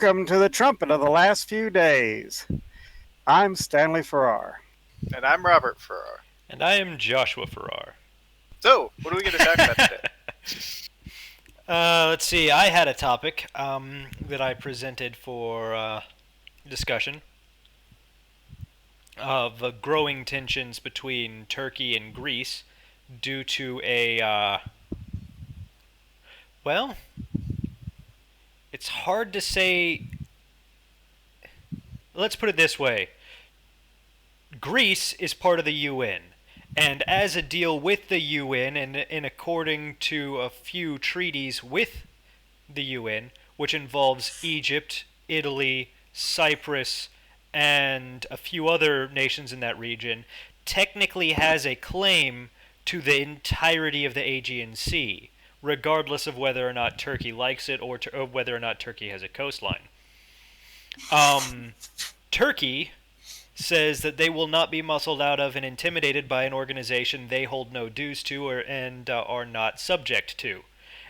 Welcome to the Trumpet of the last few days. I'm Stanley Farrar. And I'm Robert Farrar. And I am Joshua Farrar. So, what are we going to talk about today? Let's see, I had a topic that I presented for discussion of growing tensions between Turkey and Greece due to well, it's hard to say. Let's put it this way. Greece is part of the UN, and as a deal with the UN and according to a few treaties with the UN, which involves Egypt, Italy, Cyprus, and a few other nations in that region, technically has a claim to the entirety of the Aegean Sea, regardless of whether or not Turkey likes it or whether or not Turkey has a coastline. Turkey says that they will not be muscled out of and intimidated by an organization they hold no dues to and are not subject to,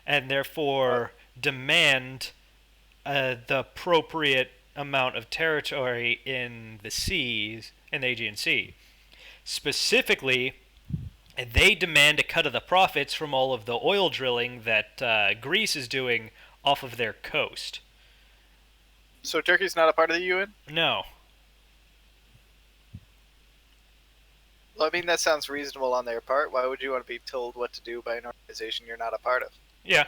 and therefore demand the appropriate amount of territory in the seas, in the Aegean Sea. Specifically, they demand a cut of the profits from all of the oil drilling that Greece is doing off of their coast. So Turkey's not a part of the UN? No. Well, I mean, that sounds reasonable on their part. Why would you want to be told what to do by an organization you're not a part of? Yeah.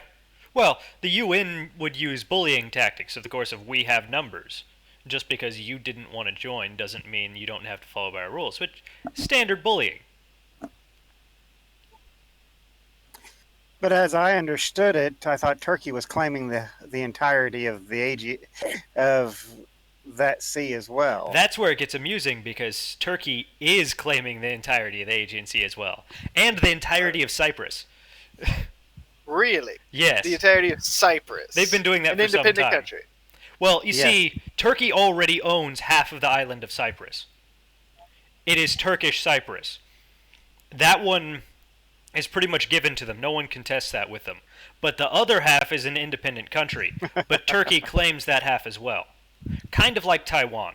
Well, the UN would use bullying tactics, of course, if we have numbers. Just because you didn't want to join doesn't mean you don't have to follow by our rules. Which, standard bullying. But as I understood it, I thought Turkey was claiming the entirety of of that sea as well. That's where it gets amusing, because Turkey is claiming the entirety of the Aegean Sea as well. And the entirety of Cyprus. Really? Yes. The entirety of Cyprus. They've been doing that for some time. An independent country. Well, you see, Turkey already owns half of the island of Cyprus. It is Turkish Cyprus. That one is pretty much given to them. No one contests that with them. But the other half is an independent country. But Turkey claims that half as well. Kind of like Taiwan.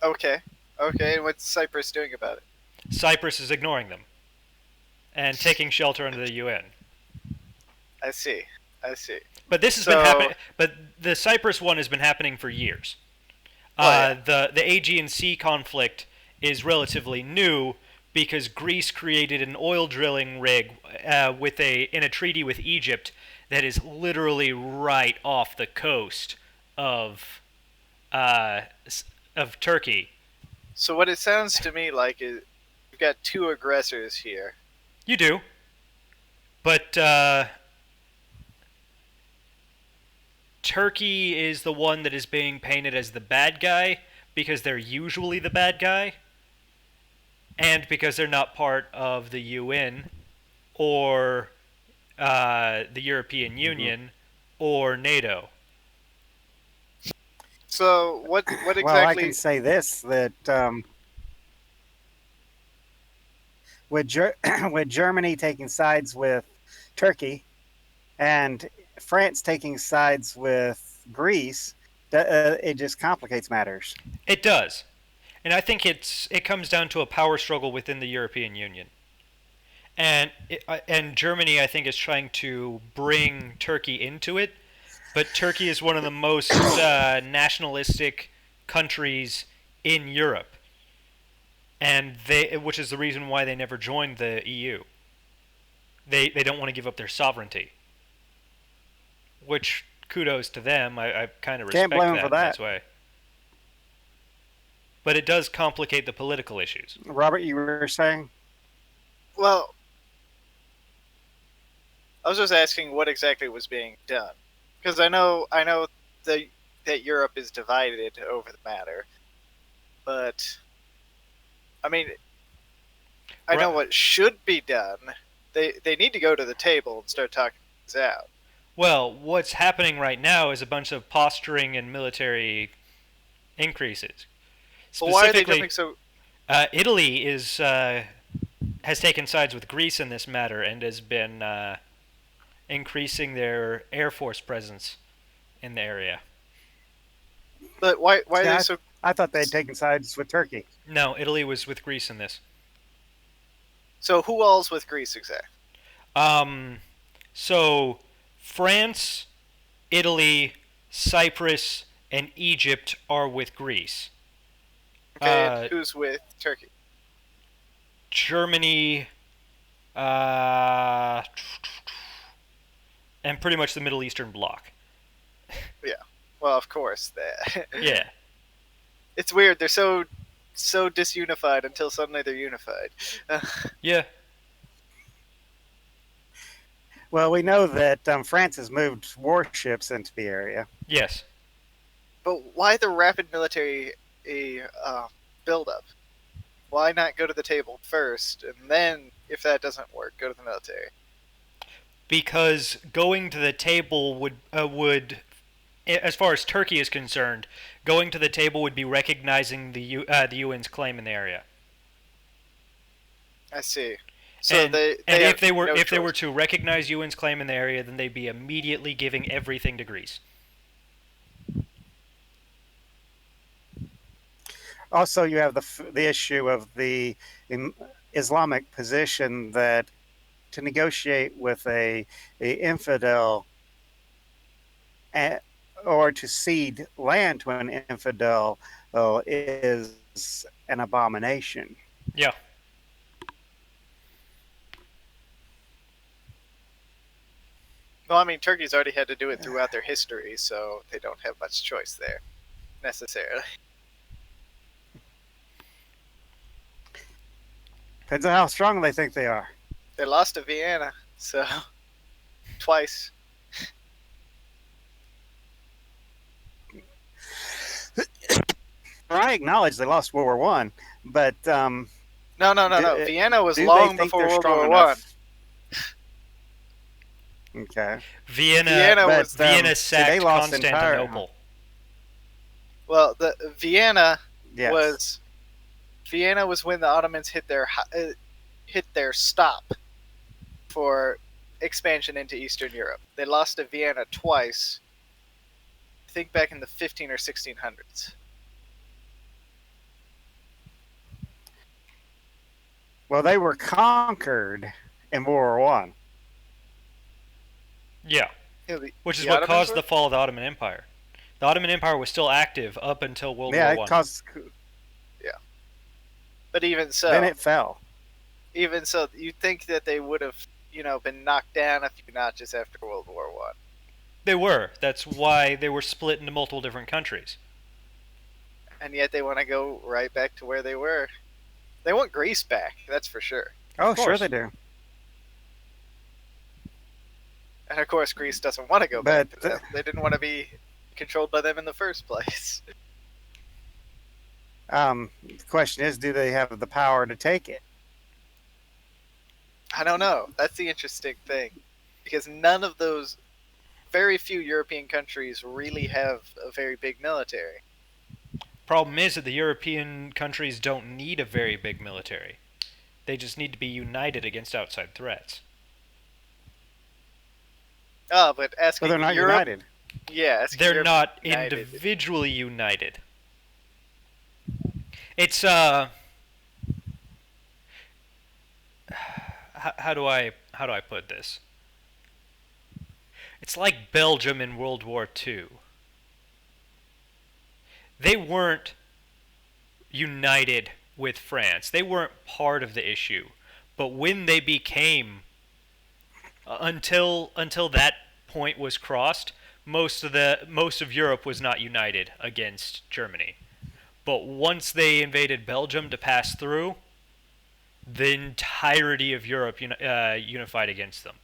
Okay. And what's Cyprus doing about it? Cyprus is ignoring them and taking shelter under the UN. I see. But this has been happening. But the Cyprus one has been happening for years. The Aegean Sea conflict is relatively new because Greece created an oil drilling rig in a treaty with Egypt that is literally right off the coast of Turkey. So what it sounds to me like is you've got two aggressors here. You do. But Turkey is the one that is being painted as the bad guy because they're usually the bad guy, and because they're not part of the UN or the European Union or NATO. So what exactly? Well, I can say this, that with Germany taking sides with Turkey and France taking sides with Greece, it just complicates matters. It does. And I think it comes down to a power struggle within the European Union. And Germany, I think, is trying to bring Turkey into it, but Turkey is one of the most nationalistic countries in Europe, and which is the reason why they never joined the EU. They don't want to give up their sovereignty, which kudos to them. I kind of respect Can't blame them for that. This way. But it does complicate the political issues. Robert, you were saying? Well, I was just asking what exactly was being done, because I know that Europe is divided over the matter, but I mean, I know what should be done. They need to go to the table and start talking things out. Well, what's happening right now is a bunch of posturing and military increases. But why are they jumping so? Italy has taken sides with Greece in this matter and has been increasing their air force presence in the area. But why are See, they I, so? I thought they had taken sides with Turkey. No, Italy was with Greece in this. So who all's with Greece exactly? Um, so France, Italy, Cyprus, and Egypt are with Greece. Okay, and Uh, who's with Turkey? Germany, uh, and pretty much the Middle Eastern bloc. Yeah. Well, of course. That Yeah, it's weird. They're so disunified until suddenly they're unified. yeah, Well, we know that France has moved warships into the area. yes. But why the rapid military buildup? Why not go to the table first, and then, if that doesn't work, go to the military? Because going to the table would, as far as Turkey is concerned, going to the table would be recognizing the UN's claim in the area. I see. So And they and have no if they were choice. to recognize UN's claim in the area, then they'd be immediately giving everything to Greece. Also, you have the issue of the Islamic position that to negotiate with a infidel a- or to cede land to an infidel is an abomination. Yeah, Well, I mean, Turkey's already had to do it throughout their history, so they don't have much choice there necessarily. Depends on how strong they think they are. They lost to Vienna, so twice. I acknowledge they lost World War One, but No. do, Vienna was do they long think before they're World strong War One. enough? Okay, Vienna Vienna but was Vienna see, they sacked lost entire. Constantinople. well. The Yes. was Vienna was when the Ottomans hit their stop for expansion into Eastern Europe. They lost to Vienna twice. I think back in the 15 or 1600s. Well, they were conquered in World War One. Yeah, The, which is the what Ottomans caused were. the fall of the Ottoman Empire. The Ottoman Empire was still active up until World Yeah, War it One. caused. Yeah, but Then it fell. you'd think that they would have, been knocked down a few notches after World War One, They were. That's why they were split into multiple different countries. and yet they want to go right back to where they were. They want Greece back, that's for sure. Oh, Of sure course. they do. And of course, Greece doesn't want to go But back to them. They didn't want to be controlled by them in the first place. the question is, do they have the power to take it? I don't know. That's the interesting thing, because very few European countries really have a very big military. Problem is that the European countries don't need a very big military. They just need to be united against outside threats. Ah, but Well, asking they're not Europe, united. yeah, asking They're Europe not united. individually united. It's how do I put this? It's like Belgium in World War II. They weren't united with France. They weren't part of the issue. But when they became until that point was crossed, most of Europe was not united against Germany. But once they invaded Belgium to pass through, the entirety of Europe unified against them.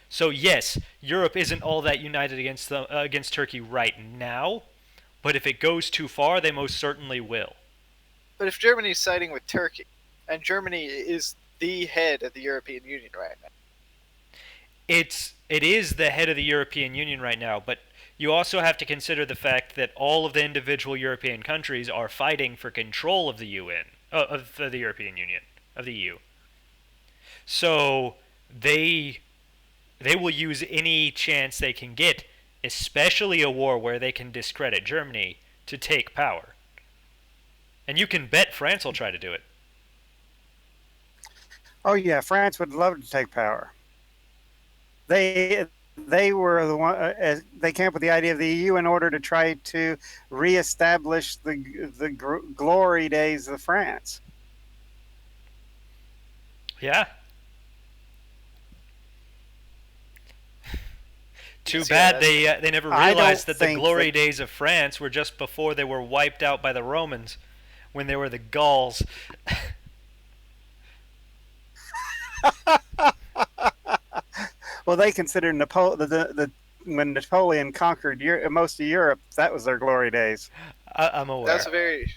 So yes, Europe isn't all that united against Turkey right now, but if it goes too far, they most certainly will. But if Germany's siding with Turkey, and Germany is the head of the European Union right now, It is the head of the European Union right now, but you also have to consider the fact that all of the individual European countries are fighting for control of the UN, of the European Union, of the EU. So they They will use any chance they can get, especially a war where they can discredit Germany, to take power. And you can bet France will try to do it. Oh yeah, France would love to take power. They were the one. They came up with the idea of the EU in order to try to reestablish the glory days of France. Yeah. Too Yeah, bad they never I realized don't that the think glory that. days of France were just before they were wiped out by the Romans, when they were the Gauls. Well, they considered the when Napoleon conquered most of Europe, that was their glory days. I'm that was aware. a very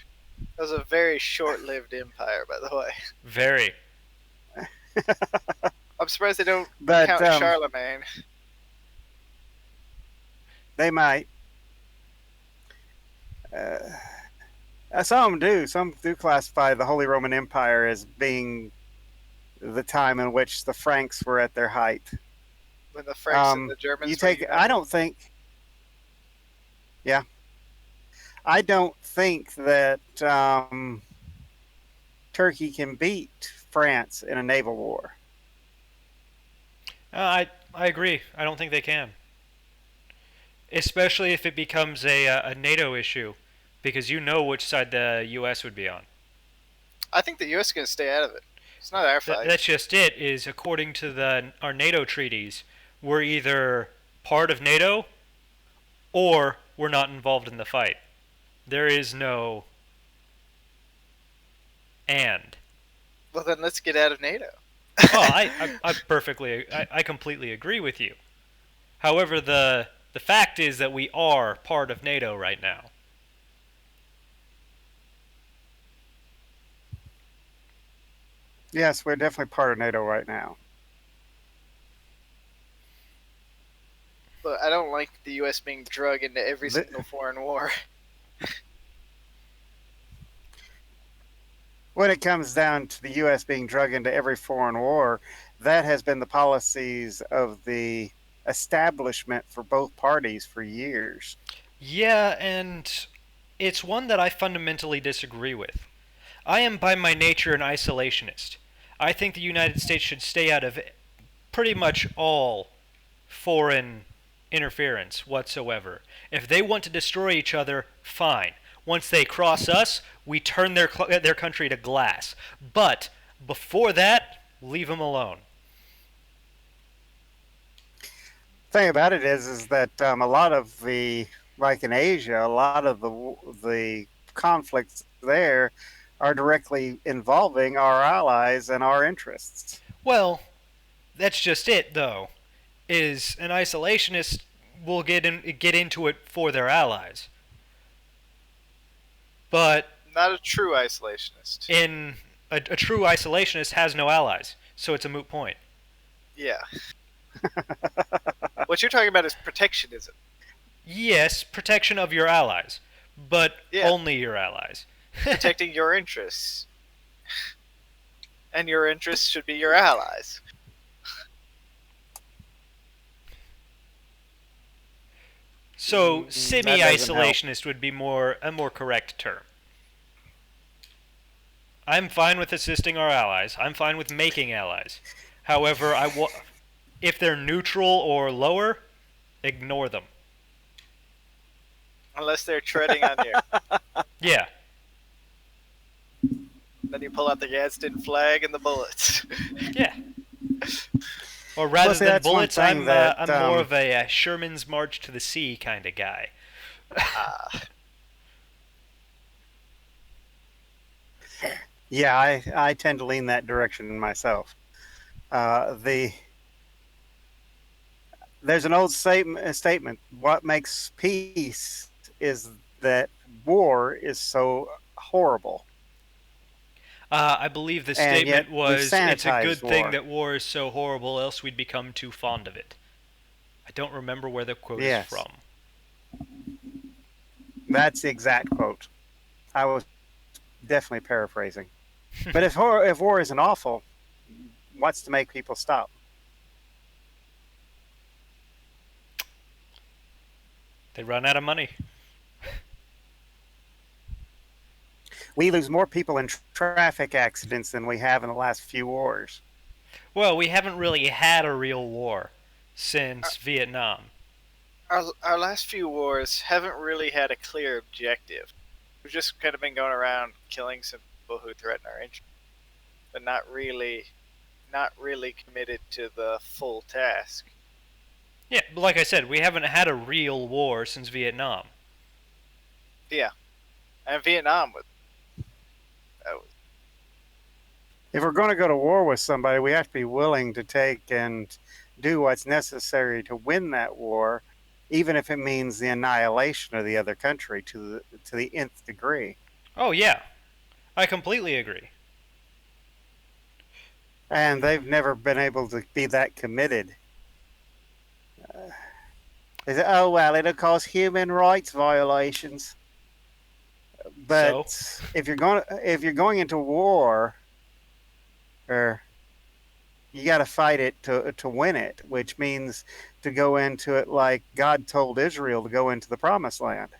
that was a very short-lived empire, by the way. Very. I'm surprised they don't But count Charlemagne. they might. Some do. Some do classify the Holy Roman Empire as being the time in which the Franks were at their height. When the Franks and the You Germans were take. I united. don't think. Yeah, I don't think that Turkey can beat France in a naval war. I agree. I don't think they can, especially if it becomes a NATO issue, because you know which side the U.S. would be on. I think the U.S. is going to stay out of it. It's not our fight. That's just it. Is according to our NATO treaties, we're either part of NATO or we're not involved in the fight. There is no and. Well, then let's get out of NATO. Well, I completely agree with you. However, the fact is that we are part of NATO right now. Yes, we're definitely part of NATO right now. But I don't like the U.S. being drug into every The, single foreign war. when it comes down to the U.S. being drug into every foreign war, that has been the policies of the establishment for both parties for years. Yeah, and it's one that I fundamentally disagree with. I am by my nature an isolationist. I think the United States should stay out of pretty much all foreign interference whatsoever. If they want to destroy each other, fine. Once they cross us, we turn their country to glass. But before that, leave them alone. Thing about it is that a lot of the like in Asia, a lot of the conflicts there are directly involving our allies and our interests. Well, that's just it though. Is an isolationist will get into it for their allies. But Not a true isolationist. in a true isolationist has no allies, so it's a moot point. Yeah. What you're talking about is protectionism. Yes, protection of your allies, but Yeah. only your allies. Protecting your interests. And your interests should be your allies. So That doesn't help. semi-isolationist would be a more correct term. I'm fine with assisting our allies. I'm fine with making allies. However, if they're neutral or lower, ignore them. Unless they're treading on you. Yeah. Then you pull out the Gadsden flag and the bullets. Yeah. Or rather see, than that's one bullets, thing I'm more of a Sherman's March to the Sea kind of guy. Yeah, I tend to lean that direction myself. The There's an old statement. What makes peace is that war is so horrible, I believe the and yet statement we've was, "It's a sanitized good thing war. that war is so horrible, else we'd become too fond of it." I don't remember where the quote is Yes, from. that's the exact quote. I was definitely paraphrasing. But if war isn't awful, what's to make people stop? They run out of money. We lose more people in traffic accidents than we have in the last few wars. Well, we haven't really had a real war Our, since Vietnam. our last few wars haven't really had a clear objective. We've just kind of been going around killing some people who threaten our interests, but not really committed to the full task. Yeah, but like I said, we haven't had a real war since Vietnam. Yeah, and Vietnam was If we're going to go to war with somebody, we have to be willing to take and do what's necessary to win that war, even if it means the annihilation of the other country to the nth degree. Oh, yeah, I completely agree. And they've never been able to be that committed. They say, "Oh well, it'll cause human rights violations." So, But if you're going into war, or you got to fight it to win it, which means to go into it like God told Israel to go into the promised land.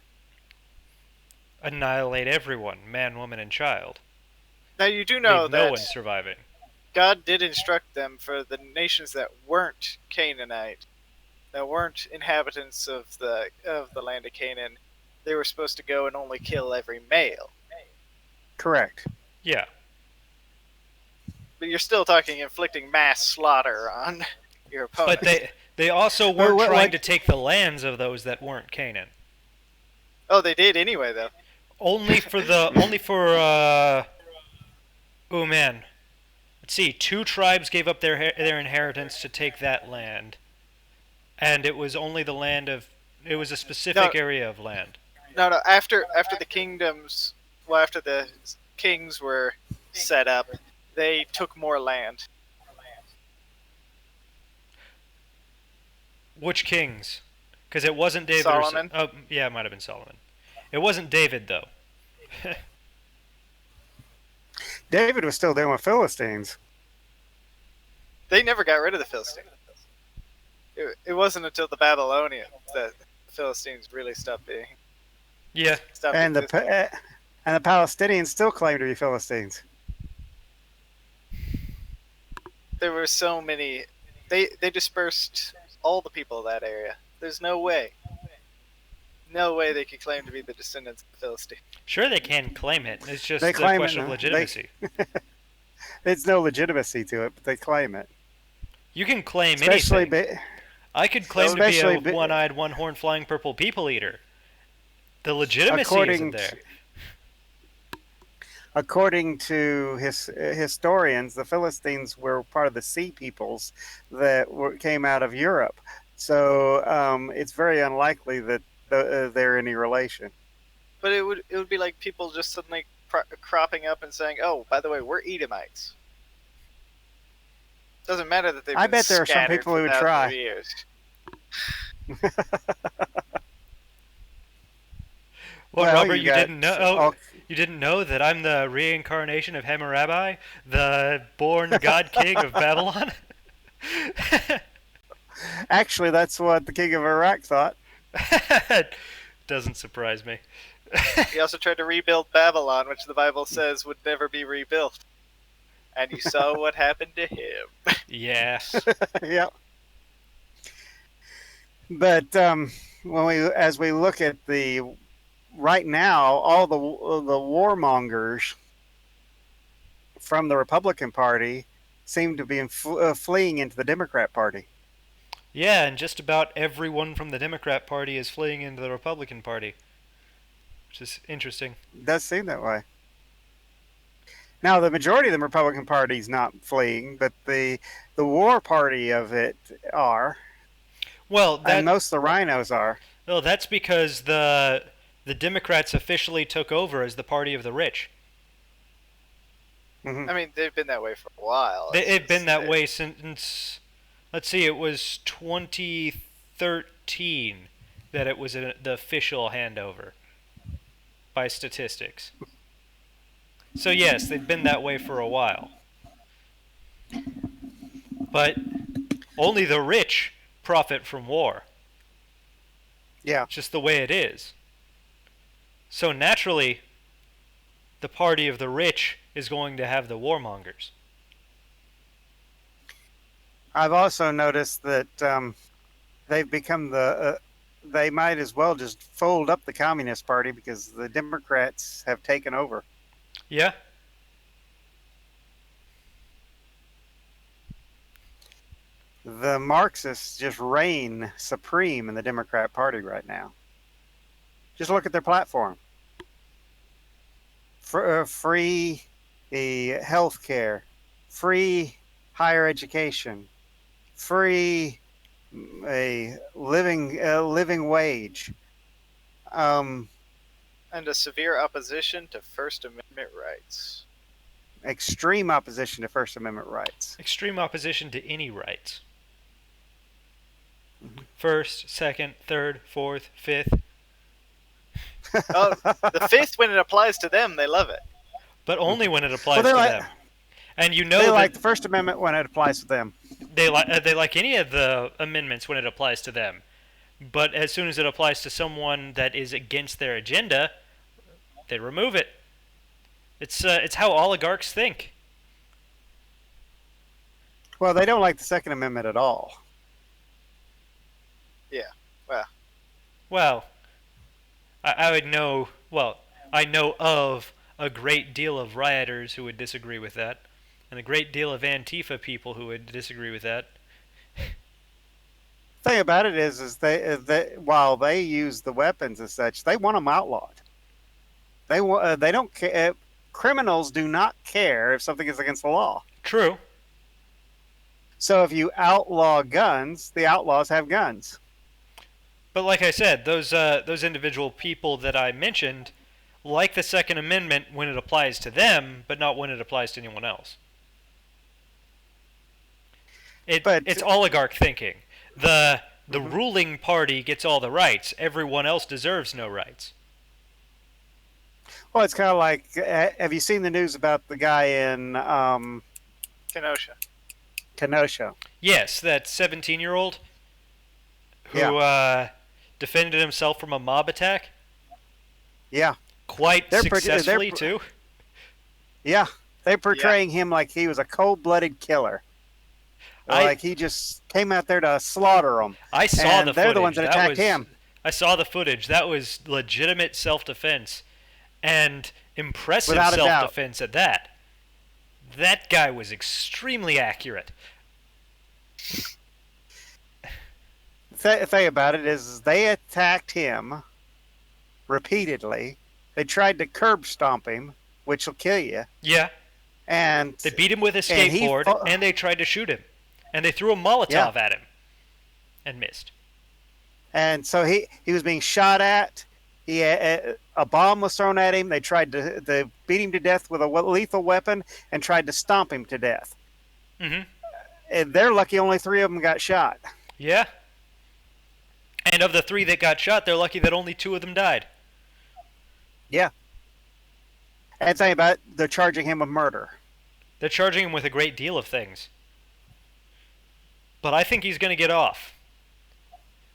annihilate everyone man, woman, and child. now you do Leave know no that one surviving. God did instruct them for the nations that weren't Canaanite, that weren't inhabitants of the land of Canaan. They were supposed to go and only kill every male. Correct. Yeah, But you're still talking inflicting mass slaughter on your but opponents. they also Oh, weren't what, trying what? to take the lands of those that weren't Canaan. Oh, they did anyway, though. Only for oh man, let's see. Two tribes gave up their inheritance to take that land, and it was only the land of. It was a No, specific area of land. no, no. After the kingdoms, well, after the kings were set up, they took more land. Which kings? Because it wasn't David or. Solomon. Oh, yeah, it might have been Solomon. It wasn't David though. David was still dealing with Philistines. They never got rid of the Philistines. It wasn't until the Babylonians that the Philistines really Yeah, stopped And existing. and the Palestinians still claim to be Philistines. There were so many. They dispersed all the people of that area. There's no way they could claim to be the descendants of the Philistines. sure they can claim it. It's They just a claim it. question of legitimacy. There's no legitimacy to it, but they claim it. You can claim Especially, anything. I could claim to be a especially one-eyed, one-horned, flying purple people eater. The legitimacy isn't according there. according to historians, the Philistines were part of the sea peoples that came out of Europe. So it's very unlikely that they're any relation. But it would be like people just suddenly cropping up and saying, "Oh, by the way, we're Edomites." Doesn't matter that they've I been bet there are some scattered people for who would thousands try. of years. What, Well, Robert? you You got didn't know? Oh, you didn't know that I'm the reincarnation of Hammurabi, the born god king of Babylon? actually, that's what the king of Iraq thought. Doesn't surprise me. He also tried to rebuild Babylon, which the Bible says would never be rebuilt. And you saw what happened to him. Yeah. Yep. But as we look at the right now, all the warmongers from the Republican Party seem to be fleeing into the Democrat Party. Yeah, and just about everyone from the Democrat Party is fleeing into the Republican Party, which is interesting. It does seem that way. Now, the majority of the Republican Party is not fleeing, but the war party of it are, Well, and most of the rhinos are. that's because the Democrats officially took over as the party of the rich. Mm-hmm. I mean, they've been that way for a while. They've been that way since, let's see, it was 2013 that it was the official handover by statistics. So yes, they've been that way for a while. But only the rich profit from war. Yeah, It's just the way it is. So naturally, the party of the rich is going to have the warmongers. I've also noticed that they've become they might as well just fold up the Communist Party because the Democrats have taken over. Yeah, The Marxists just reign supreme in the Democrat Party right now. Just look at their platform: free health care, free higher education, free a living wage, um, And a severe opposition to First Amendment rights. extreme opposition to First Amendment rights. extreme opposition to any rights. Mhm. First, second, third, fourth, fifth, Oh, the fifth, when it applies to them, they love it. but only Mhm. when it Well, applies to them. And you they know that like the First Amendment when it applies to them. they like any of the amendments when it applies to them. But as soon as it applies to someone that is against their agenda, they remove it. It's how oligarchs think. Well, they don't like the Second Amendment at all. Yeah. Well, Well, I would know. Well, I know of a great deal of rioters who would disagree with that, and a great deal of Antifa people who would disagree with that. Thing about it is they while they use the weapons as such, they want them outlawed. They don't care. Criminals do not care if something is against the law. True, So if you outlaw guns, the outlaws have guns. but like I said, those individual people that I mentioned like the Second Amendment when it applies to them, but not when it applies to anyone else. But It's oligarch thinking. The mhm. ruling party gets all the rights. Everyone else deserves no rights. Well, it's kind of like, have you seen the news about the guy in Kenosha. Kenosha? Yes, that 17-year-old Yeah, who defended himself from a mob attack yeah. quite They're successfully too. yeah. They're Yeah. portraying him like he was a cold-blooded killer. I Like he just came out there to slaughter them, I saw the and they're the ones footage. that That attacked was him I saw the footage. That was legitimate self-defense and impressive without a doubt. self-defense at that. That guy was extremely accurate. The thing about it is they attacked him repeatedly. They tried to curb stomp him, which will kill you, Yeah, and they beat him with a and he skateboard and they tried to shoot him. And they threw a yeah, Molotov at him and missed. and so he was being shot at. A bomb was thrown at him. They tried to beat him to death with a lethal weapon and tried to stomp him to death. Mhm. And they're lucky only three of them got shot. Yeah. And of the 3 that got shot, they're lucky that only 2 of them died. Yeah, and think about it, they're charging him with murder. They're charging him with a great deal of things. But I think he's going to get off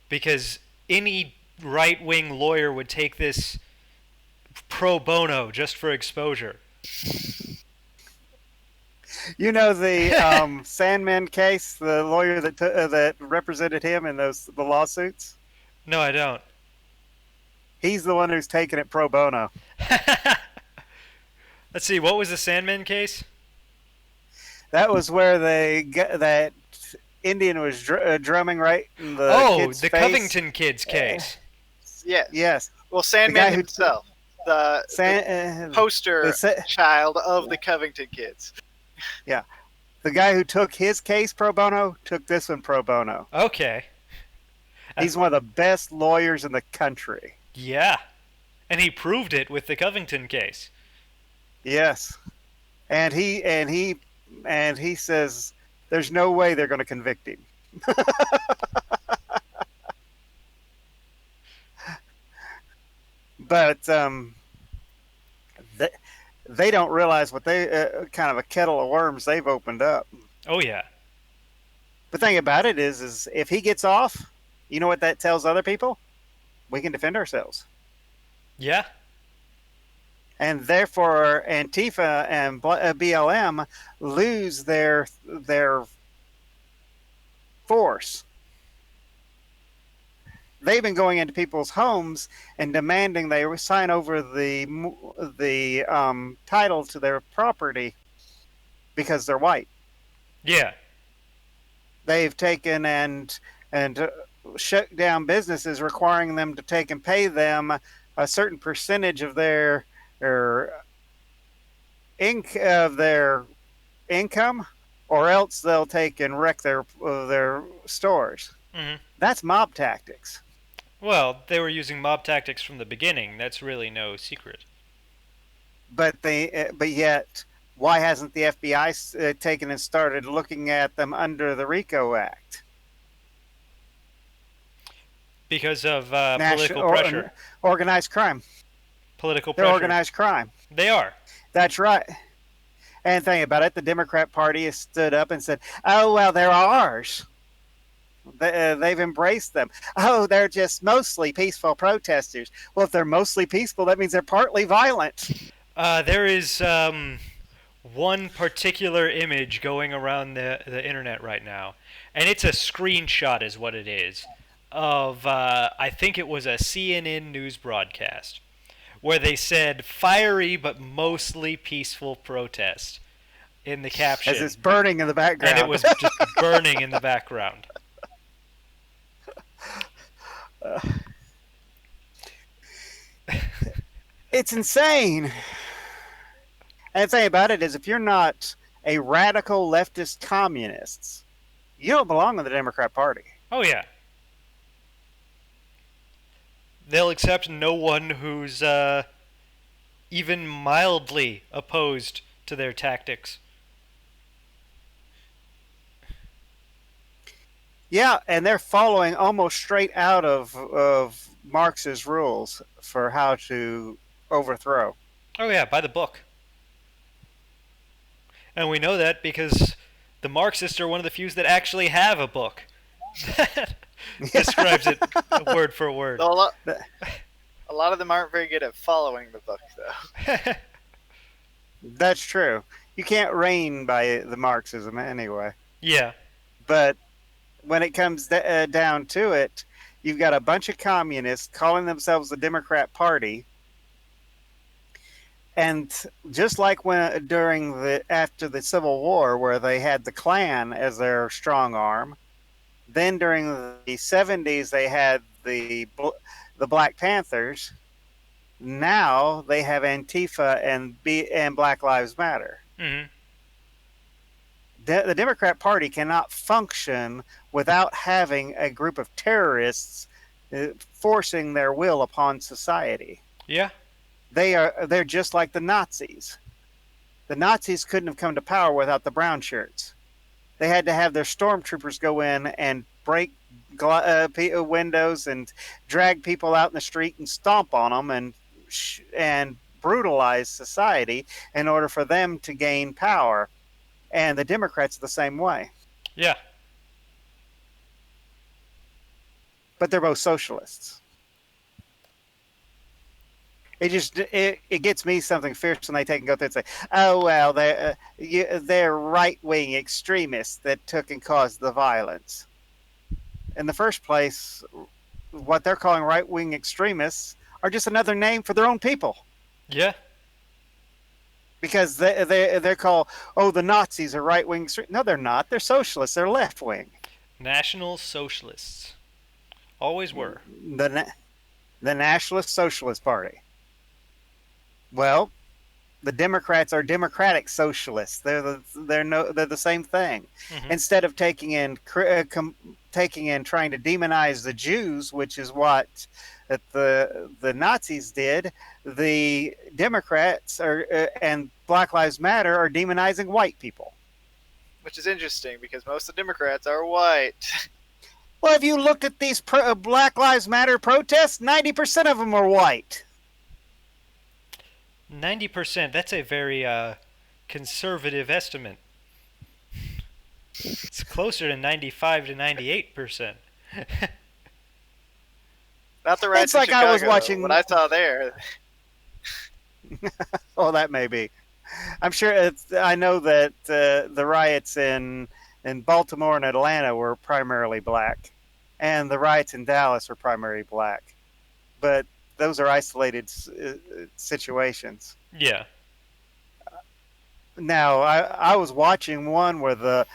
because any right-wing lawyer would take this pro bono just for exposure. You know the Sandman case, the lawyer that represented him in the lawsuits. No, I don't. He's the one who's taking it pro bono. Let's see, what was the Sandman case? That was where that Indian was drumming right in the Oh, kid's the face. Covington kids case. Yes. Yes, Well, the Sandman guy who himself, the poster the child of the Covington kids. the guy who took his case pro bono took this one pro bono. Okay. He's one of the best lawyers in the country. Yeah. And he proved it with the Covington case. Yes, and he says there's no way they're going to convict him. But they, they don't realize what they kind of a kettle of worms they've opened up. Oh, yeah. The thing about it is if he gets off, you know what that tells other people? we can defend ourselves. Yeah. And therefore, Antifa and BLM lose their force. They've been going into people's homes and demanding they sign over the title to their property because they're white. Yeah. They've taken and shut down businesses, requiring them to take and pay them a certain percentage of their of their income, or else they'll take and wreck their stores. Hmm. That's mob tactics. Well, they were using mob tactics from the beginning. That's really no secret. But yet, why hasn't the FBI taken and started looking at them under the RICO Act? Because of National political pressure. organized crime. Political They're pressure. organized crime. They are. That's right. And think about it, the Democrat Party has stood up and said, "Oh well, they're ours. They've embraced them. Oh, they're just mostly peaceful protesters. Well, if they're mostly peaceful, that means they're partly violent." There is one particular image going around the internet right now, and it's a screenshot, is what it is, of I think it was a CNN news broadcast where they said "fiery but mostly peaceful protest" in the As caption, it's burning in the and it background. was just burning in the background. It's insane. And the thing about it is, if you're not a radical leftist communist, you don't belong in the Democrat Party. Oh yeah, they'll accept no one who's even mildly opposed to their tactics. Yeah, and they're following almost straight out of Marx's rules for how to overthrow. Oh yeah, by the book. And we know that because the Marxists are one of the few that actually have a book that describes it word for word. A lot of them aren't very good at following the book, though. That's true. You can't reign by the Marxism anyway. Yeah. But when it comes down to it, you've got a bunch of communists calling themselves the Democrat Party. And just like when after the Civil War, where they had the Klan as their strong arm, then during the 70s they had the Black Panthers. Now they have Antifa and Black Lives Matter. Mm-hmm. The Democrat Party cannot function without having a group of terrorists forcing their will upon society. Yeah. They're just like the Nazis. The Nazis couldn't have come to power without the brown shirts. They had to have their stormtroopers go in and break windows and drag people out in the street and stomp on them and brutalize society in order for them to gain power. And the Democrats are the same way. Yeah. But they're both socialists. It gets me something fierce when they take and go through and say, "Oh well, they're right-wing extremists that took and caused the violence." In the first place, what they're calling right-wing extremists are just another name for their own people. Yeah. Because they're called, oh, the Nazis are right-wing. No, they're not. They're socialists. They're left-wing. National Socialists. Always were. The Nationalist Socialist Party. Well, the Democrats are democratic socialists. They're the same thing. Mm-hmm. Instead of taking in trying to demonize the Jews, which is what the Nazis did, the Democrats and Black Lives Matter are demonizing white people. Which is interesting because most of the Democrats are white. Well, if you looked at these Black Lives Matter protests, 90% of them are white. 90%. That's a very conservative estimate. It's closer to 95 to 98%. Not the It's riots in like I was Chicago though. What watching. I saw there, Oh, that may be. I'm sure it's. I know that the riots in Baltimore and Atlanta were primarily black, and the riots in Dallas were primarily black. But those are isolated situations. Yeah. Now, I was watching one where the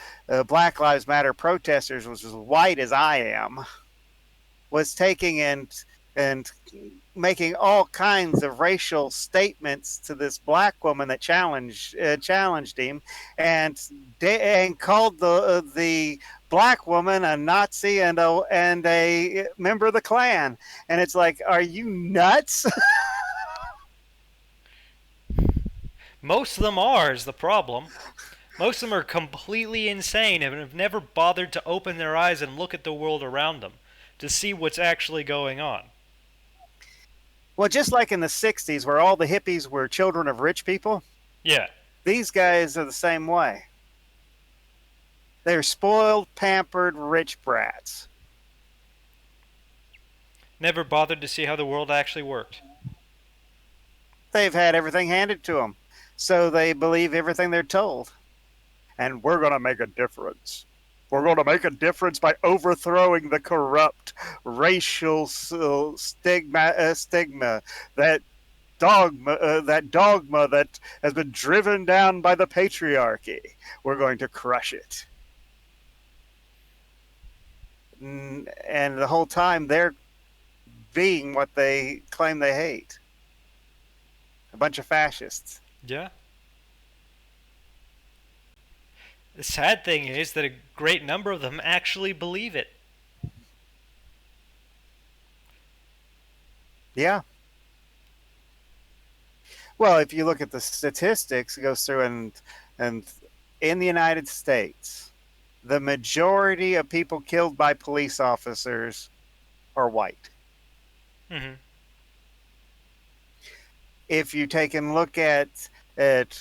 Black Lives Matter protesters was as white as I am, was taking and making all kinds of racial statements to this black woman that challenged him, and and called the black woman a Nazi and a member of the Klan, and it's like, are you nuts? Most of them are is the problem. Most of them are completely insane and have never bothered to open their eyes and look at the world around them to see what's actually going on. Well, just like in the '60s, where all the hippies were children of rich people, Yeah. these guys are the same way. They're spoiled, pampered, rich brats. Never bothered to see how the world actually worked. They've had everything handed to them, so they believe everything they're told. And we're going to make a difference. We're going to make a difference by overthrowing the corrupt racial stigma, that dogma that has been driven down by the patriarchy. We're going to crush it. And the whole time they're being what they claim they hate, a bunch of fascists. Yeah. The sad thing is that a great number of them actually believe it. Yeah. Well, if you look at the statistics, it goes through and in the United States, the majority of people killed by police officers are white. Mm-hmm. If you take and look at it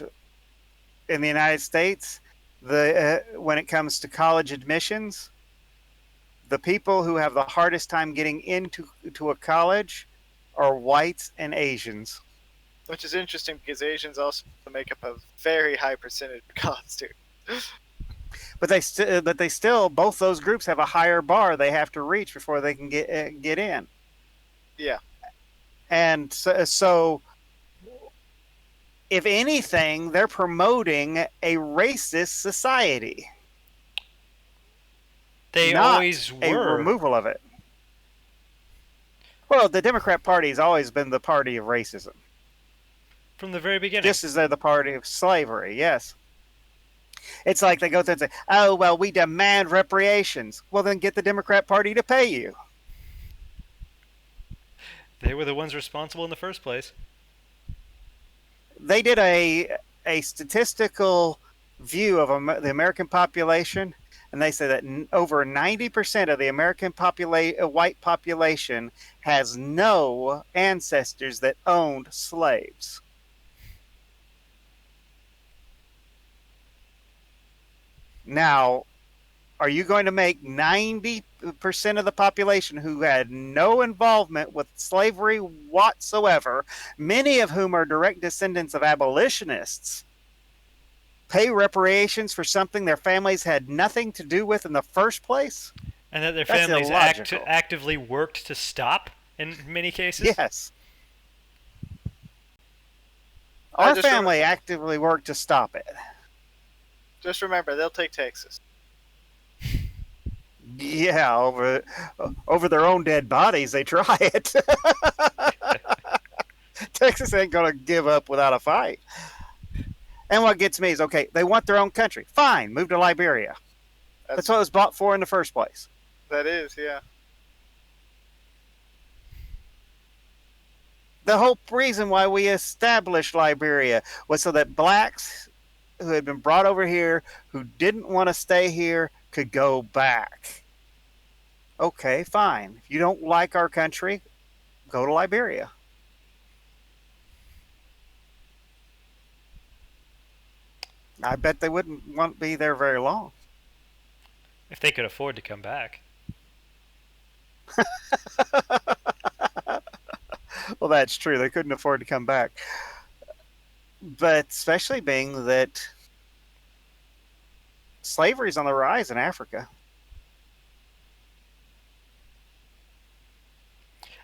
in the United States, the when it comes to college admissions, the people who have the hardest time getting into to a college are whites and Asians. which is interesting because Asians also make up a very high percentage of college students. But they still both those groups have a higher bar they have to reach before they can get in. Yeah. And so if anything, they're promoting a racist society, They not always a were removal of it. Well, the Democrat Party has always been the party of racism, from the very beginning. just as they're the party of slavery. Yes. It's like they go through and say, oh, well, we demand reparations. Well, then get the Democrat Party to pay you. They were the ones responsible in the first place. They did a statistical view of the American population, and they say that over 90% of the American white population has no ancestors that owned slaves. Now, are you going to make 90% of the population who had no involvement with slavery whatsoever, many of whom are direct descendants of abolitionists, pay reparations for something their families had nothing to do with in the first place? And that their That's families illogical. actively worked to stop in many cases? Yes. Our family remember, actively worked to stop it. just remember, they'll take Texas. Yeah, over their own dead bodies, they try it. Texas ain't gonna give up without a fight. And what gets me is, okay, they want their own country. Fine, move to Liberia. That's what it was bought for in the first place. That is, yeah. The whole reason why we established Liberia was so that blacks who had been brought over here, who didn't want to stay here, could go back. Okay, fine. If you don't like our country, go to Liberia. I bet they wouldn't want to be there very long. If they could afford to come back. Well, that's true. They couldn't afford to come back. But especially being that slavery's on the rise in Africa.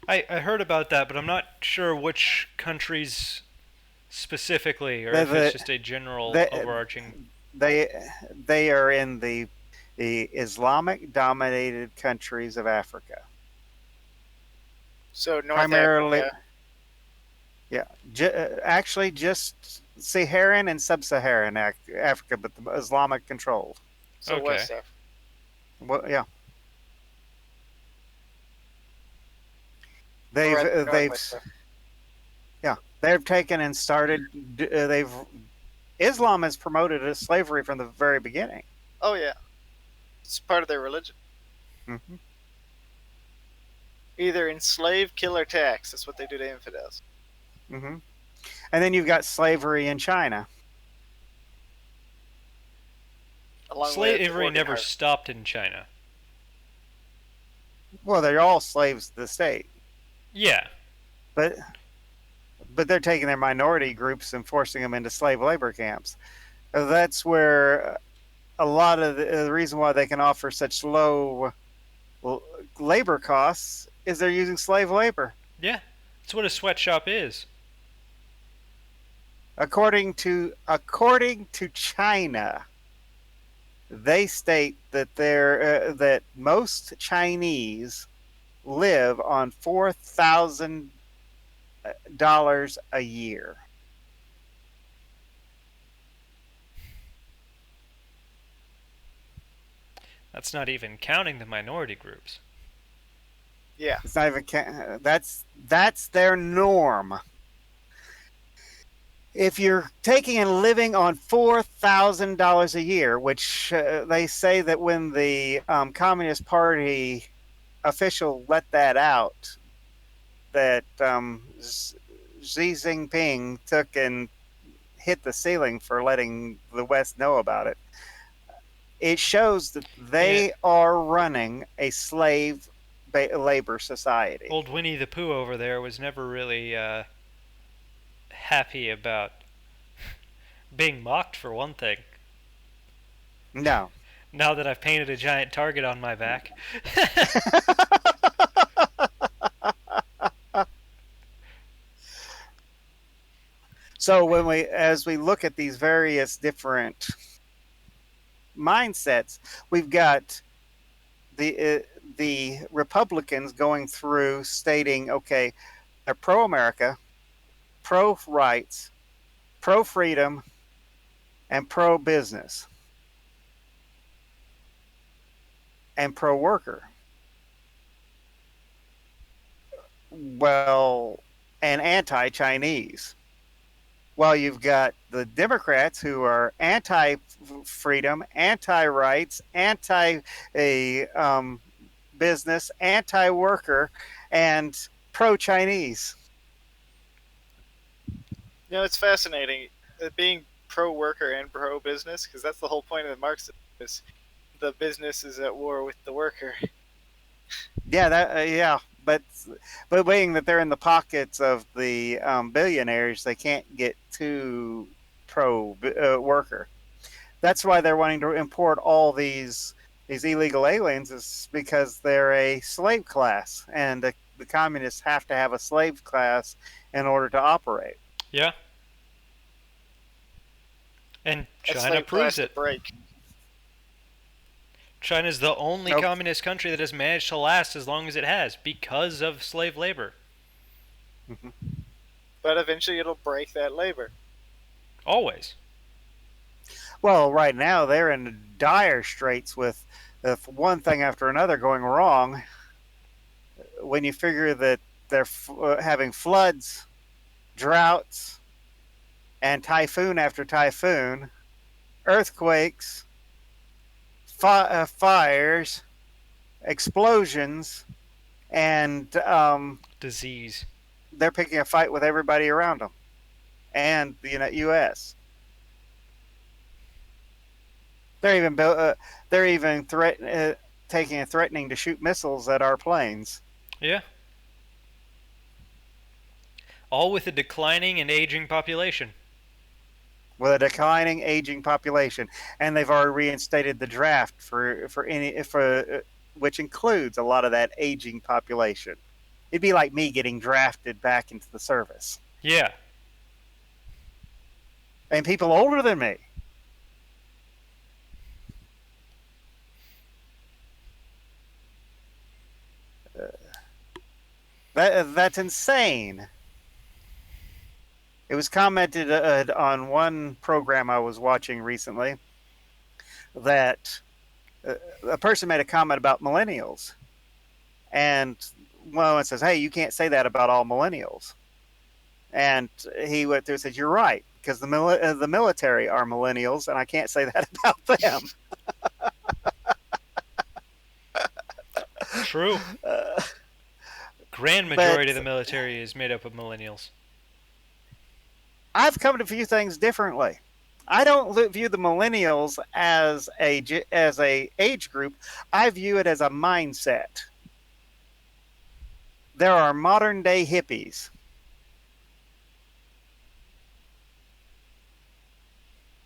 I heard about that, but I'm not sure which countries specifically, or The, if it's the, just a general the, overarching. they are in the Islamic dominated countries of Africa. So North Primarily, Africa. yeah, actually just Saharan and sub-Saharan Africa, but the Islamic controlled. So Okay. West Africa. Well, yeah, Or they've rather they've Northwest Africa. yeah, they've taken and started. They've Islam has promoted slavery from the very beginning. Oh yeah, it's part of their religion. Hmm. Either enslave, kill, or tax. That's what they do to infidels. Hmm. And then you've got slavery in China. Along with Slavery organ never harvest. stopped in China. Well, they're all slaves to the state, Yeah. but they're taking their minority groups and forcing them into slave labor camps. That's where a lot of the reason why they can offer such low labor costs is they're using slave labor. Yeah. That's what a sweatshop is. According to China, they state that that most Chinese live on $4,000 a year. That's not even counting the minority groups. Yeah. It's not even that's their norm. If you're taking and living on $4,000 a year, which they say that when the Communist Party official let that out, that Xi Jinping took and hit the ceiling for letting the West know about it. It shows that Yeah. they are running a slave labor society. Old Winnie the Pooh over there was never really happy about being mocked, for one thing. No. Now that I've painted a giant target on my back. So as we look at these various different mindsets, we've got the Republicans going through stating, okay, they're pro America, pro rights, pro freedom, and pro business, and pro worker. Well, and anti Chinese. While you've got the Democrats who are anti freedom, anti rights, anti business, anti worker, and pro Chinese. You know, it's fascinating being pro worker and pro business because that's the whole point of the Marxism. Is the business is at war with the worker. Yeah, yeah, but being that they're in the pockets of the billionaires, they can't get too pro worker. That's why they're wanting to import all these illegal aliens, is because they're a slave class, and the communists have to have a slave class in order to operate. Yeah. And That China slave class proves to it. break. China's the only Nope. communist country that has managed to last as long as it has because of slave labor. Mm-hmm. But eventually it'll break that labor. Always. Well, right now they're in dire straits with one thing after another going wrong. When you figure that they're having floods, droughts, and typhoon after typhoon, earthquakes, fires, explosions, and Disease. they're picking a fight with everybody around them and the U.S. They're even taking and threatening to shoot missiles at our planes. Yeah. All with a declining and aging population. with a declining aging population, and they've already reinstated the draft for any for which includes a lot of that aging population. It'd be like me getting drafted back into the service, Yeah. and people older than me. That's insane. It was commented on one program I was watching recently that uh, a person made a comment about millennials, and one says, "Hey, you can't say that about all millennials." And he went through and said, "You're right, because the military are millennials, and I can't say that about them." True. Uh, Grand but majority of the military is made up of millennials. I've come to view things differently. I don't view the millennials as a age group. I view it as a mindset. There are modern day hippies,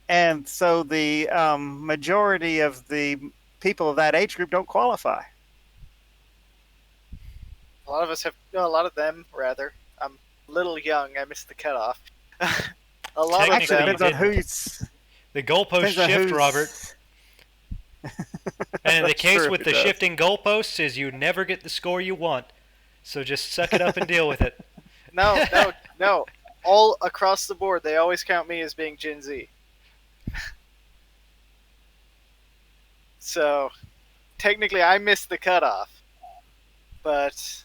and so the majority of the people of that age group don't qualify. A lot of us have, no, a lot of them rather. I'm a little young. I missed the cutoff. A lot of Actually, Technically, you them. depends on didn't. who's The goalposts depends on shift, Robert. who's. And in the That's case true. with It the does. shifting goalposts is you never get the score you want. So just suck it up and deal with it. No, no, no. All across the board, they always count me as being Gen Z. So technically, I missed the cutoff, but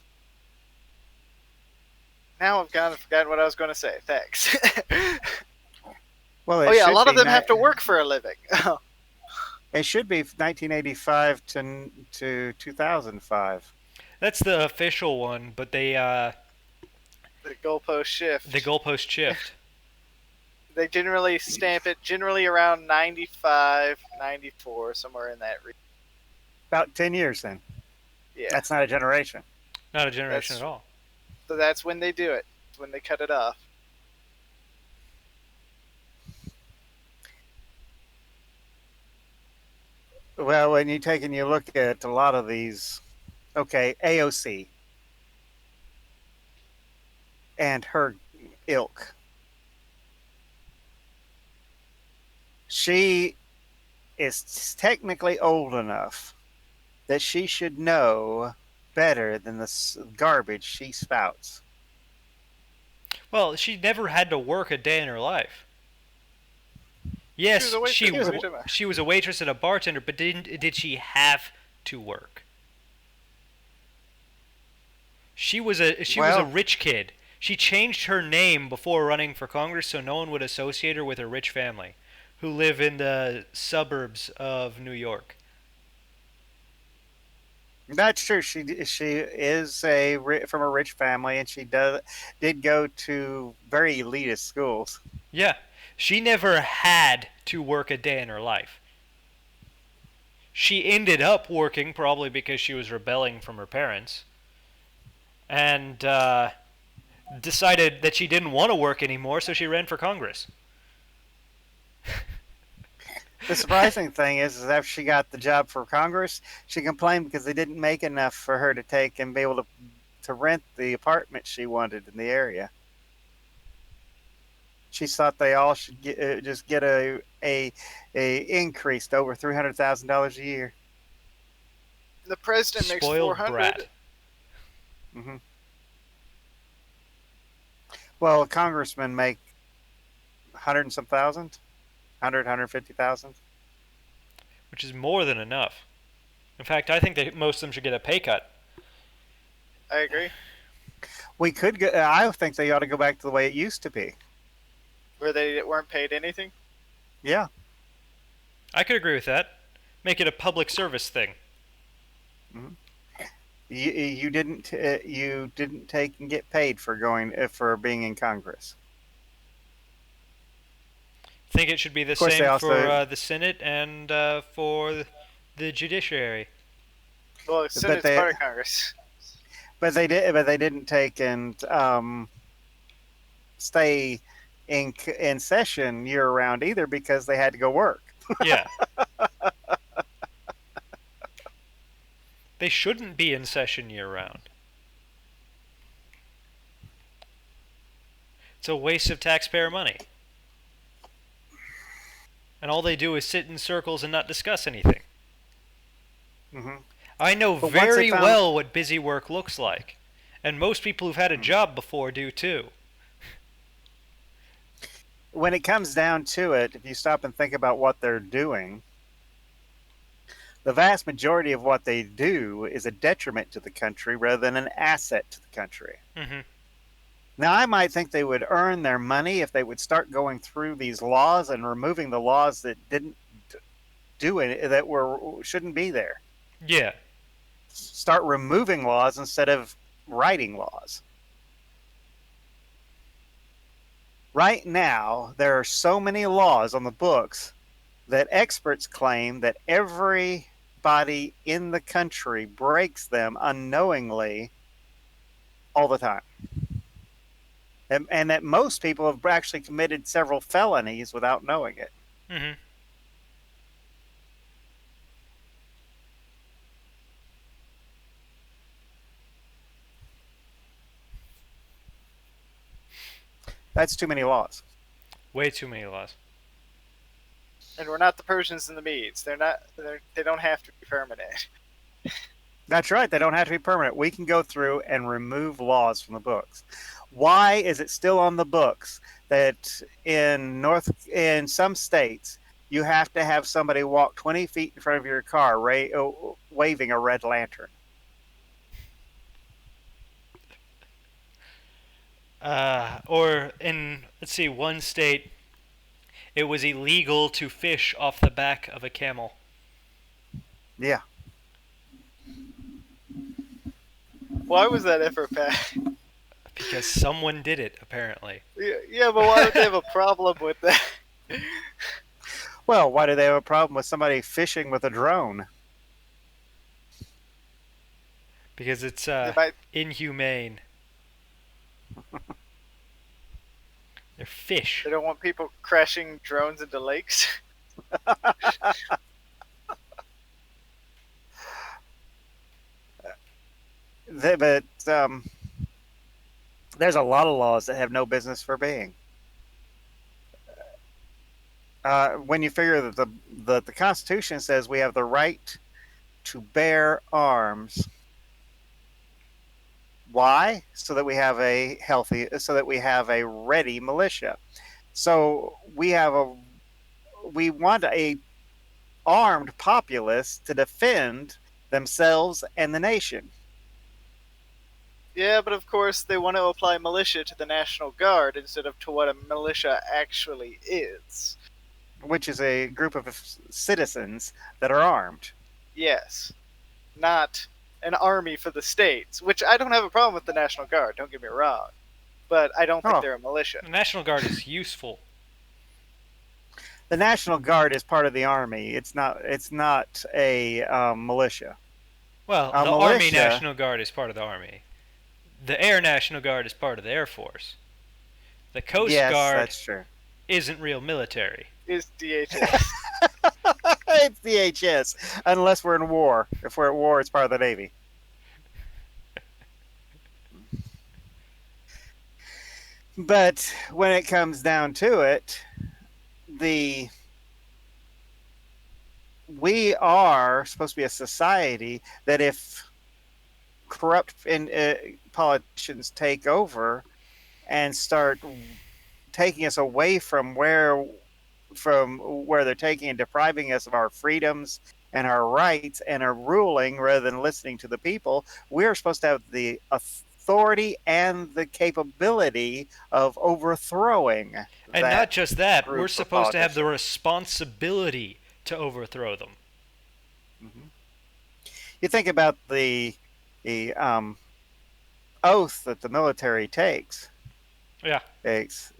now I've kind of forgotten what I was going to say. Thanks. Well, Oh yeah, a lot of them have to work for a living. it should be 1985 to 2005. That's the official one, but The goalpost the shift. goalpost shift. They generally stamp it generally around 95, 94, somewhere in that region. About 10 years then. Yeah, That's not a generation. Not a generation at that's all. so that's when they do it. When they cut it off. Well, when you take and you look at a lot of these, okay, AOC and her ilk, she is technically old enough that she should know better than the garbage she spouts. Well, she never had to work a day in her life. She was Yes, a she waitress. She was What a, are you talking about? she was a waitress and a bartender, but did she have to work? She was a well, rich kid. She changed her name before running for Congress so no one would associate her with a rich family who live in the suburbs of New York. that's true. She is from a rich family, and she did go to very elitist schools. Yeah, she never had to work a day in her life. She ended up working probably because she was rebelling from her parents and decided that she didn't want to work anymore, so she ran for Congress. The surprising thing is after she got the job for Congress, she complained because they didn't make enough for her to take and be able to rent the apartment she wanted in the area. She thought they all should just get a increase to over $300,000 a year. The president makes Spoiled 400. brat. Hmm. Well, congressmen make 100 and some thousand, 150,000. Which is more than enough. In fact, I think that most of them should get a pay cut. I agree. We could go, I think they ought to go back to the way it used to be. Where they weren't paid anything. Yeah. I could agree with that. Make it a public service thing. Hmm. You didn't take and get paid for going for being in Congress. Think it should be the Of course, they same for also, the Senate and for the judiciary. Well, the but Senate's they, part of Congress. but they didn't take and stay in session year round either because they had to go work. Yeah. They shouldn't be in session year round. It's a waste of taxpayer money. And all they do is sit in circles and not discuss anything. Hmm. I know But once they very found, well what busy work looks like. And most people who've had a job before do too. when it comes down to it, if you stop and think about what they're doing, the vast majority of what they do is a detriment to the country rather than an asset to the country. Hmm. Now, I might think they would earn their money if they would start going through these laws and removing the laws that didn't do it, that were shouldn't be there. Yeah. Start removing laws instead of writing laws. Right now, there are so many laws on the books that experts claim that everybody in the country breaks them unknowingly all the time. And that most people have actually committed several felonies without knowing it. Hmm. That's too many laws. Way too many laws. And we're not the Persians and the Medes. They don't have to be permanent. That's right. They don't have to be permanent. We can go through and remove laws from the books. Why is it still on the books that in some states you have to have somebody walk 20 feet in front of your car waving a red lantern? Or in, let's see, one state, it was illegal to fish off the back of a camel Yeah. Why was that ever passed? because someone did it, apparently. Yeah, but why would they have a problem with that? Well, why do they have a problem with somebody fishing with a drone? Because it's They might. inhumane. They're fish. They don't want people crashing drones into lakes. But there's a lot of laws that have no business for being. When you figure that the Constitution says we have the right to bear arms. Why? So that we have a ready militia. So we want a armed populace to defend themselves and the nation. Yeah, but of course they want to apply militia to the National Guard instead of to what a militia actually is. Which is a group of citizens that are armed. Yes, not an army for the states, which I don't have a problem with the National Guard, don't get me wrong. But I don't think Oh, they're a militia. The National Guard is useful. the National Guard is part of the army. It's not. It's not a militia. Well, A the Army militia. National Guard is part of the Army. The Air National Guard is part of the Air Force. The Coast Yes, Guard that's true. isn't real military. Is DHS. It's DHS, unless we're in war. If we're at war, it's part of the Navy. But when it comes down to it, the we are supposed to be a society that if politicians take over and start taking us away from where they're taking and depriving us of our freedoms and our rights and are ruling rather than listening to the people, we're supposed to have the authority and the capability of overthrowing And not that just that, we're group of supposed to have the politicians. responsibility to overthrow them. Mm-hmm. You think about the oath that the military Yeah. takes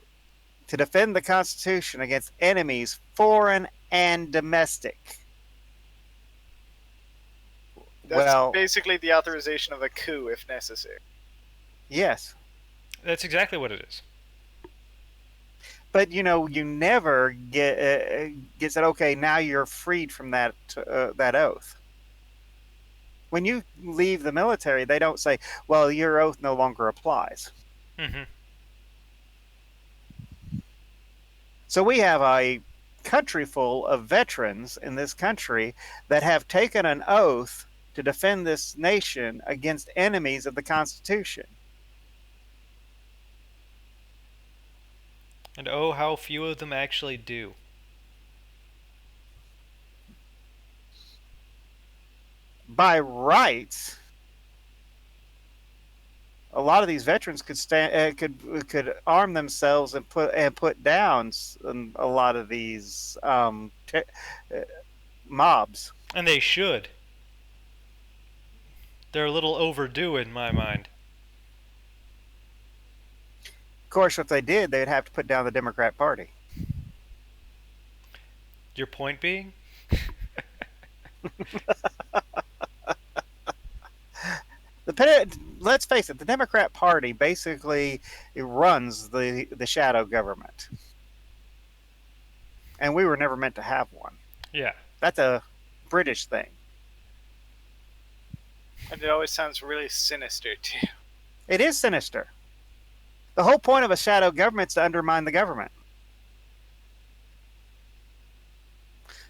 to defend the Constitution against enemies, foreign and domestic. That's Well, basically the authorization of a coup if necessary. yes. That's exactly what it is. But you never get said, okay, now you're freed from that oath. When you leave the military, they don't say, well, your oath no longer applies. Hmm. So we have a country full of veterans in this country that have taken an oath to defend this nation against enemies of the Constitution. And oh, how few of them actually do. By rights, a lot of these veterans could arm themselves and put down a lot of these uh, mobs. And they should. They're a little overdue in my mind. Of course, if they did, they'd have to put down the Democrat Party. Your point being? Let's face it, the Democrat Party basically runs the shadow government, and we were never meant to have one. Yeah. That's a British thing. And it always sounds really sinister too. It is sinister. The whole point of a shadow government is to undermine the government,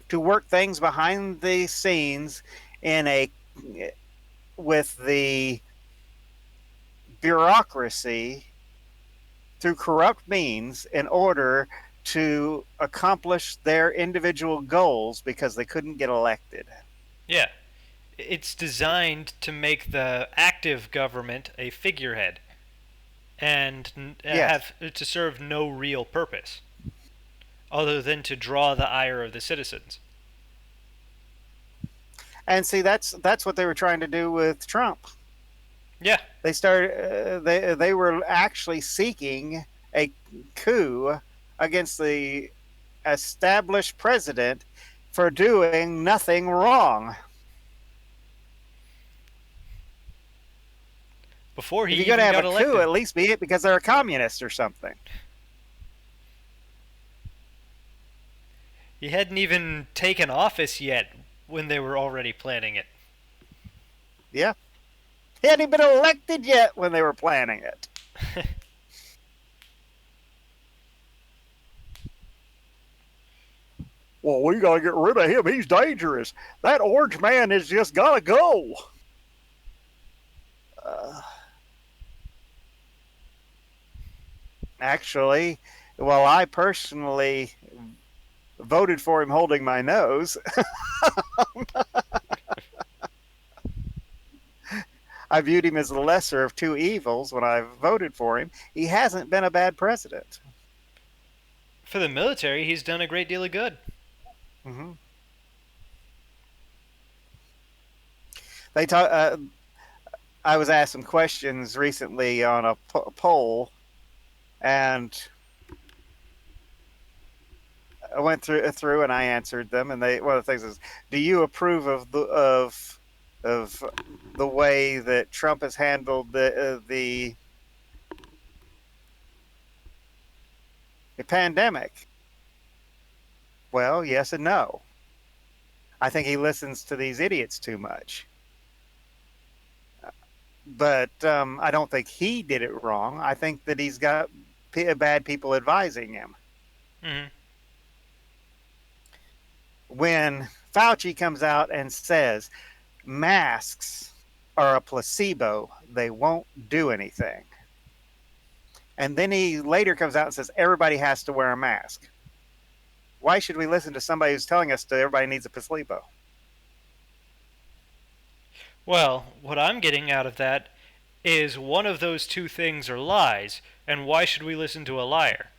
to work things behind the scenes in a with the bureaucracy through corrupt means in order to accomplish their individual goals because they couldn't get elected. Yeah. It's designed to make the active government a figurehead and Yes. have to serve no real purpose other than to draw the ire of the citizens. And see, that's what they were trying to do with Trump. Yeah. They were actually seeking a coup against the established president for doing nothing wrong. Before he If you're going to even have got a coup, elected. at least be it because they're a communist or something. He hadn't even taken office yet when they were already planning it. Yeah. He hadn't even been elected yet when they were planning it. Well, we got to get rid of him. He's dangerous. That orange man has just got to go. Uh, Actually, well, I personally voted for him holding my nose. I viewed him as the lesser of two evils when I voted for him. He hasn't been a bad president. For the military, he's done a great deal of good. Mm-hmm. They talk. I was asked some questions recently on a poll, and I went through and I answered them. And one of the things is, do you approve of the way that Trump has handled the pandemic? Well, yes and no. I think he listens to these idiots too much. But I don't think he did it wrong. I think that he's got bad people advising him. Mm-hmm. When Fauci comes out and says masks are a placebo, they won't do anything. And then he later comes out and says everybody has to wear a mask. Why should we listen to somebody who's telling us that everybody needs a placebo? Well, what I'm getting out of that is one of those two things are lies, and why should we listen to a liar?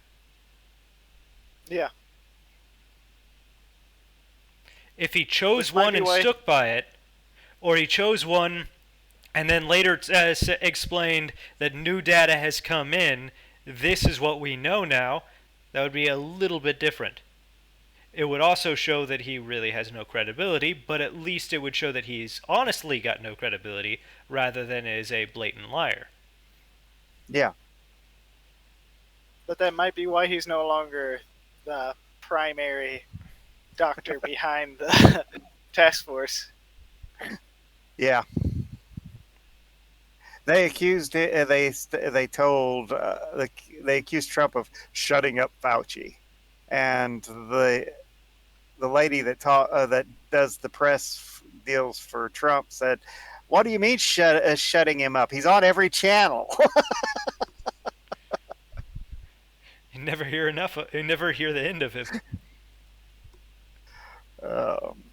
Yeah. If he chose Which might one be and why- stuck by it, or he chose one and then later explained that new data has come in, this is what we know now, that would be a little bit different. It would also show that he really has no credibility, but at least it would show that he's honestly got no credibility rather than is a blatant liar. Yeah. but that might be why he's no longer the primary doctor behind the task force. Yeah, they accused it. They told they accused Trump of shutting up Fauci, and the lady that does the press deals for Trump said, "What do you mean shutting him up? He's on every channel." You never hear enough. You never hear the end of him. um,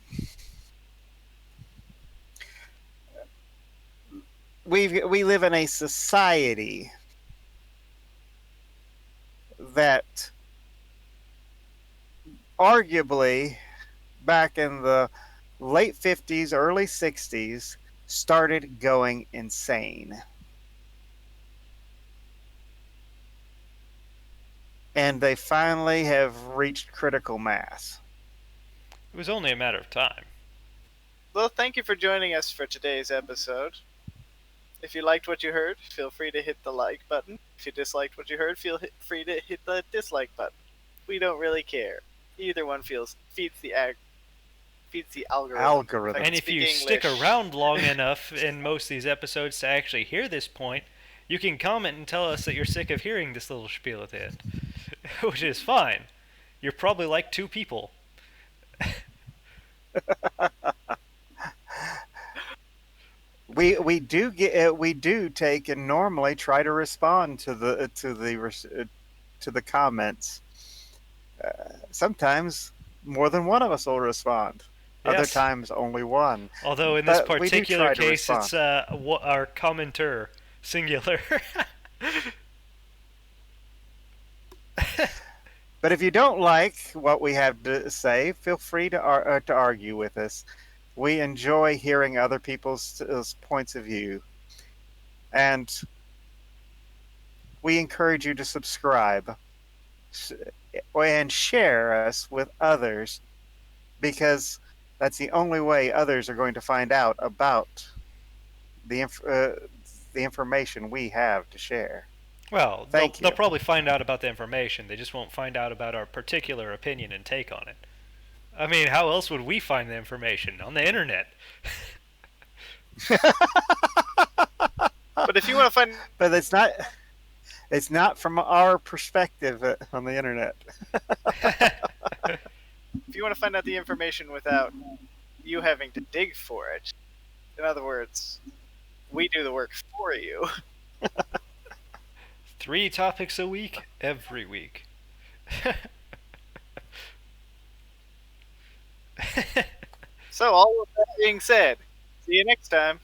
we live in a society that arguably back in the late 50s, early 60s started going insane. And they finally have reached critical mass. It was only a matter of time. Well, thank you for joining us for today's episode. If you liked what you heard, feel free to hit the like button. If you disliked what you heard, feel free to hit the dislike button. We don't really care. Either one feeds the algorithm. If I And can Algorithm. if speak you stick English. around long enough in most of these episodes to actually hear this point, you can comment and tell us that you're sick of hearing this little spiel at the end, which is fine. You're probably like two people. We do take and normally try to respond to the comments. Sometimes more than one of us will respond. Other Yes. times only one. Although in this But we do particular try to case, respond. it's our commenter, singular. But if you don't like what we have to say, feel free to argue with us. We enjoy hearing other people's points of view, and we encourage you to subscribe and share us with others because that's the only way others are going to find out about the the information we have to share. Well, they'll Thank they'll you. probably find out about the information. They just won't find out about our particular opinion and take on it. I mean, how else would we find the information on the internet? But if you want to find But it's not from our perspective on the internet. if you want to find out the information without you having to dig for it, in other words, we do the work for you. 3 topics a week, every week. So all of that being said, see you next time.